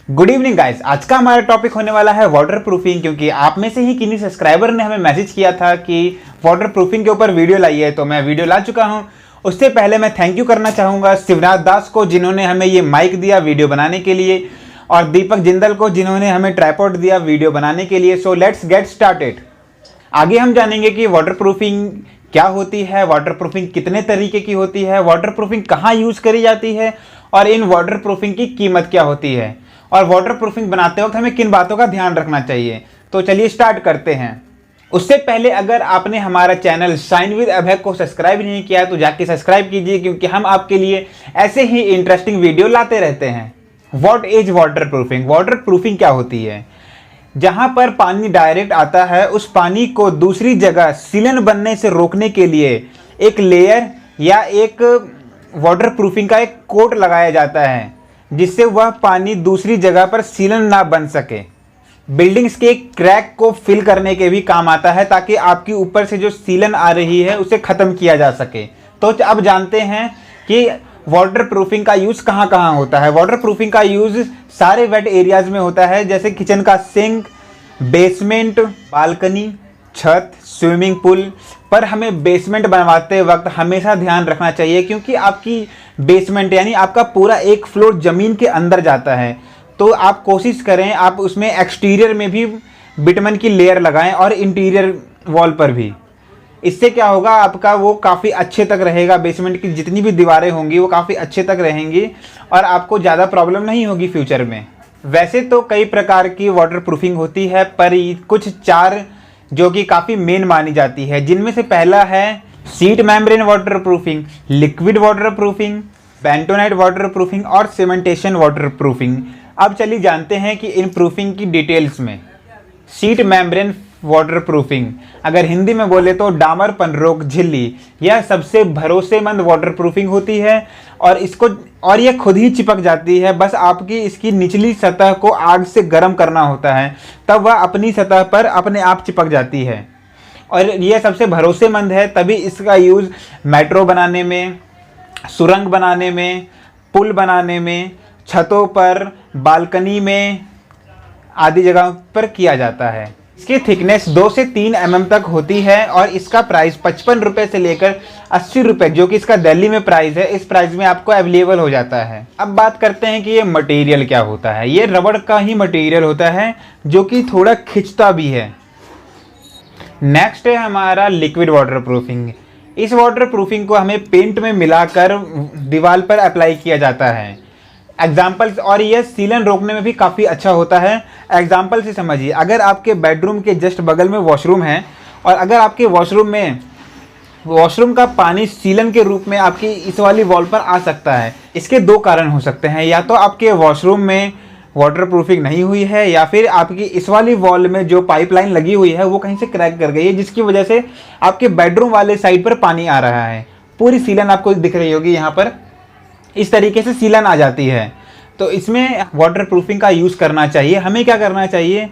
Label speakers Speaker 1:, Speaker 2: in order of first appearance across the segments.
Speaker 1: Good evening guys. आज का हमारा टॉपिक होने वाला है वाटर प्रूफिंग, क्योंकि आप में से ही किन्हीं सब्सक्राइबर ने हमें मैसेज किया था कि वाटर प्रूफिंग के ऊपर वीडियो लाइए, तो मैं वीडियो ला चुका हूं। उससे पहले मैं थैंक यू करना चाहूँगा शिवनाथ दास को, जिन्होंने हमें ये माइक दिया वीडियो बनाने के लिए, और दीपक जिंदल को, जिन्होंने हमें ट्राइपॉड दिया वीडियो बनाने के लिए। So let's get started. आगे हम जानेंगे कि वाटर प्रूफिंग क्या होती है, वाटर प्रूफिंग कितने तरीके की होती है, वाटर प्रूफिंग कहाँ यूज़ करी जाती है, और इन वाटर प्रूफिंग की कीमत क्या होती है, और वाटर प्रूफिंग बनाते वक्त हमें किन बातों का ध्यान रखना चाहिए। तो चलिए स्टार्ट करते हैं। उससे पहले अगर आपने हमारा चैनल शाइन विद अभय को सब्सक्राइब नहीं किया है तो जाके सब्सक्राइब कीजिए, क्योंकि हम आपके लिए ऐसे ही इंटरेस्टिंग वीडियो लाते रहते हैं। What is water proofing? Water proofing क्या होती है? जहां पर पानी डायरेक्ट आता है, उस पानी को दूसरी जगह सीलन बनने से रोकने के लिए एक लेयर या एक वाटर प्रूफिंग का एक कोट लगाया जाता है, जिससे वह पानी दूसरी जगह पर सीलन ना बन सके। बिल्डिंग्स के क्रैक को फिल करने के भी काम आता है, ताकि आपकी ऊपर से जो सीलन आ रही है उसे ख़त्म किया जा सके। तो अब जानते हैं कि वाटर प्रूफिंग का यूज़ कहाँ कहाँ होता है। वाटर प्रूफिंग का यूज़ सारे वेट एरियाज़ में होता है, जैसे किचन का सिंक, बेसमेंट, बालकनी, छत, स्विमिंग पूल। पर हमें बेसमेंट बनवाते वक्त हमेशा ध्यान रखना चाहिए, क्योंकि आपकी बेसमेंट यानी आपका पूरा एक फ्लोर ज़मीन के अंदर जाता है। तो आप कोशिश करें आप उसमें एक्सटीरियर में भी बिटमन की लेयर लगाएं और इंटीरियर वॉल पर भी। इससे क्या होगा, आपका वो काफ़ी अच्छे तक रहेगा। बेसमेंट की जितनी भी दीवारें होंगी वो काफ़ी अच्छे तक रहेंगी और आपको ज़्यादा प्रॉब्लम नहीं होगी फ्यूचर में। वैसे तो कई प्रकार की वाटर प्रूफिंग होती है, पर कुछ चार जो कि काफ़ी मेन मानी जाती है, जिनमें से पहला है sheet membrane water proofing, liquid water proofing, bentonite water proofing और सीमेंटेशन वाटर प्रूफिंग। अब चलिए जानते हैं कि इन प्रूफिंग की डिटेल्स में। शीट मेम्ब्रेन वाटर प्रूफिंग, अगर हिंदी में बोले तो डामर पनरोक झिल्ली, यह सबसे भरोसेमंद वाटर प्रूफिंग होती है और यह खुद ही चिपक जाती है। बस आपकी इसकी निचली सतह को आग से गर्म करना होता है, तब वह अपनी सतह पर अपने आप चिपक जाती है और यह सबसे भरोसेमंद है। तभी इसका यूज़ मेट्रो बनाने में, सुरंग बनाने में, पुल बनाने में, छतों पर, बालकनी में आदि जगहों पर किया जाता है। इसकी थिकनेस 2 से 3 mm तक होती है और इसका प्राइस 55 रुपये से लेकर 80 रुपये, जो कि इसका दिल्ली में प्राइस है, इस प्राइस में आपको अवेलेबल हो जाता है। अब बात करते हैं कि ये मटेरियल क्या होता है। ये रबड़ का ही मटेरियल होता है, जो कि थोड़ा खिंचता भी है। नेक्स्ट है हमारा लिक्विड वाटर प्रूफिंग। इस वाटर प्रूफिंग को हमें पेंट में मिलाकर दीवार पर अप्लाई किया जाता है। एग्जाम्पल्स, और यह सीलन रोकने में भी काफ़ी अच्छा होता है। एग्जाम्पल से समझिए, अगर आपके बेडरूम के जस्ट बगल में वॉशरूम है और अगर आपके वॉशरूम का पानी सीलन के रूप में आपकी इस वाली वॉल पर आ सकता है। इसके दो कारण हो सकते हैं, या तो आपके वॉशरूम में वाटर प्रूफिंग नहीं हुई है, या फिर आपकी इस वाली वॉल में जो पाइपलाइन लगी हुई है वो कहीं से क्रैक कर गई है, जिसकी वजह से आपके बेडरूम वाले साइड पर पानी आ रहा है। पूरी सीलन आपको दिख रही होगी, यहाँ पर इस तरीके से सीलन आ जाती है। तो इसमें वाटर प्रूफिंग का यूज़ करना चाहिए। हमें क्या करना चाहिए,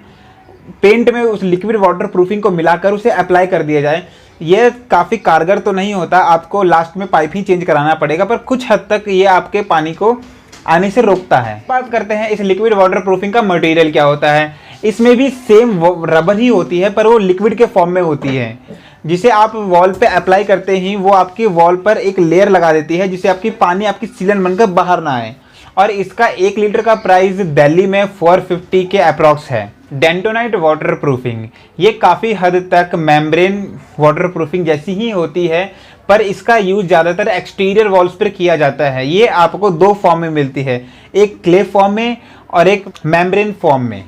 Speaker 1: पेंट में उस लिक्विड वाटर प्रूफिंग को मिलाकर उसे अप्लाई कर दिया जाए। यह काफ़ी कारगर तो नहीं होता, आपको लास्ट में पाइप ही चेंज कराना पड़ेगा, पर कुछ हद तक ये आपके पानी को आने से रोकता है। बात करते हैं इस लिक्विड वाटर प्रूफिंग का मटेरियल क्या होता है। इसमें भी सेम रबर ही होती है, पर वो लिक्विड के फॉर्म में होती है, जिसे आप वॉल पे अप्लाई करते ही वो आपकी वॉल पर एक लेयर लगा देती है, जिससे आपकी पानी आपकी सीलन बनकर बाहर ना आए। और इसका 1 लीटर का प्राइस दिल्ली में 450 के अप्रॉक्स है। बेंटोनाइट वाटर प्रूफिंग, ये काफ़ी हद तक मेम्ब्रेन वाटर प्रूफिंग जैसी ही होती है, पर इसका यूज़ ज़्यादातर एक्सटीरियर वॉल्स पर किया जाता है। ये आपको 2 फॉर्म में मिलती है, एक क्ले फॉर्म में और एक मेम्ब्रेन फॉर्म में।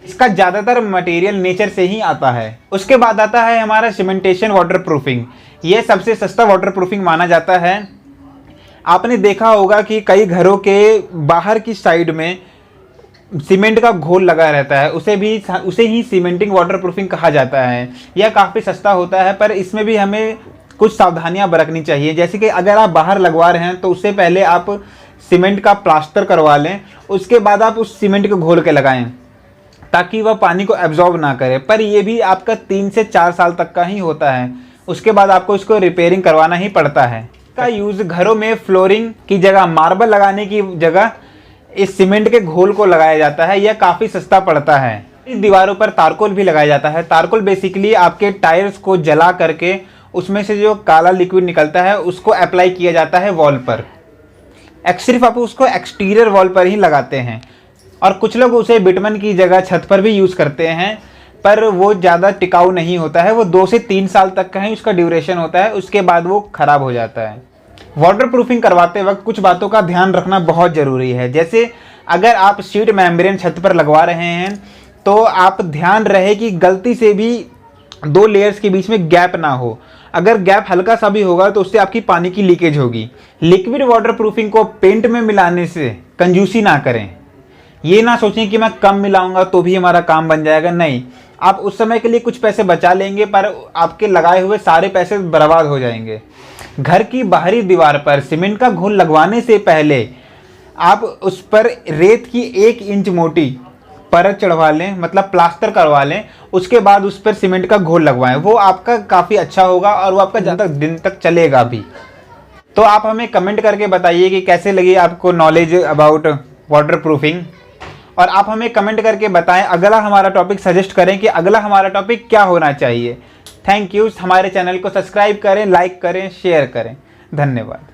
Speaker 1: इसका ज़्यादातर मटेरियल नेचर से ही आता है। उसके बाद आता है हमारा सीमेंटेशन वाटर प्रूफिंग। ये सबसे सस्ता वाटर प्रूफिंग माना जाता है। आपने देखा होगा कि कई घरों के बाहर की साइड में सीमेंट का घोल लगा रहता है, उसे ही सीमेंटिंग वाटर प्रूफिंग कहा जाता है। यह काफ़ी सस्ता होता है, पर इसमें भी हमें कुछ सावधानियां बरतनी चाहिए। जैसे कि अगर आप बाहर लगवा रहे हैं तो उससे पहले आप सीमेंट का प्लास्टर करवा लें, उसके बाद आप उस सीमेंट को घोल के लगाएं, ताकि वह पानी को एब्जॉर्ब ना करे। पर यह भी आपका 3 से 4 साल तक का ही होता है, उसके बाद आपको इसको रिपेयरिंग करवाना ही पड़ता है। का यूज़ घरों में फ्लोरिंग की जगह, मार्बल लगाने की जगह इस सीमेंट के घोल को लगाया जाता है। यह काफ़ी सस्ता पड़ता है। इस दीवारों पर तारकोल भी लगाया जाता है। तारकोल बेसिकली आपके टायर्स को जला करके उसमें से जो काला लिक्विड निकलता है उसको अप्लाई किया जाता है वॉल पर। सिर्फ आप उसको एक्सटीरियर वॉल पर ही लगाते हैं, और कुछ लोग उसे बिटमन की जगह छत पर भी यूज़ करते हैं, पर वो ज़्यादा टिकाऊ नहीं होता है। वो 2 से 3 साल तक का ही उसका ड्यूरेशन होता है, उसके बाद वो ख़राब हो जाता है। वाटर प्रूफिंग करवाते वक्त कुछ बातों का ध्यान रखना बहुत ज़रूरी है। जैसे अगर आप शीट मेम्ब्रेन छत पर लगवा रहे हैं तो आप ध्यान रहे कि गलती से भी 2 लेयर्स के बीच में गैप ना हो। अगर गैप हल्का सा भी होगा तो उससे आपकी पानी की लीकेज होगी। लिक्विड वाटर प्रूफिंग को पेंट में मिलाने से कंजूसी ना करें। ये ना सोचें कि मैं कम मिलाऊंगा तो भी हमारा काम बन जाएगा। नहीं, आप उस समय के लिए कुछ पैसे बचा लेंगे, पर आपके लगाए हुए सारे पैसे बर्बाद हो जाएंगे। घर की बाहरी दीवार पर सीमेंट का घोल लगवाने से पहले आप उस पर रेत की 1 इंच मोटी परत चढ़वा लें, मतलब प्लास्टर करवा लें। उसके बाद उस पर सीमेंट का घोल लगवाएं। वो आपका काफ़ी अच्छा होगा और वो आपका ज़्यादा दिन तक चलेगा भी। तो आप हमें कमेंट करके बताइए कि कैसे लगी आपको नॉलेज अबाउट वाटर प्रूफिंग, और आप हमें कमेंट करके बताएं अगला हमारा टॉपिक सजेस्ट करें कि अगला हमारा टॉपिक क्या होना चाहिए। Thank you. हमारे चैनल को सब्सक्राइब करें, लाइक करें, शेयर करें। धन्यवाद।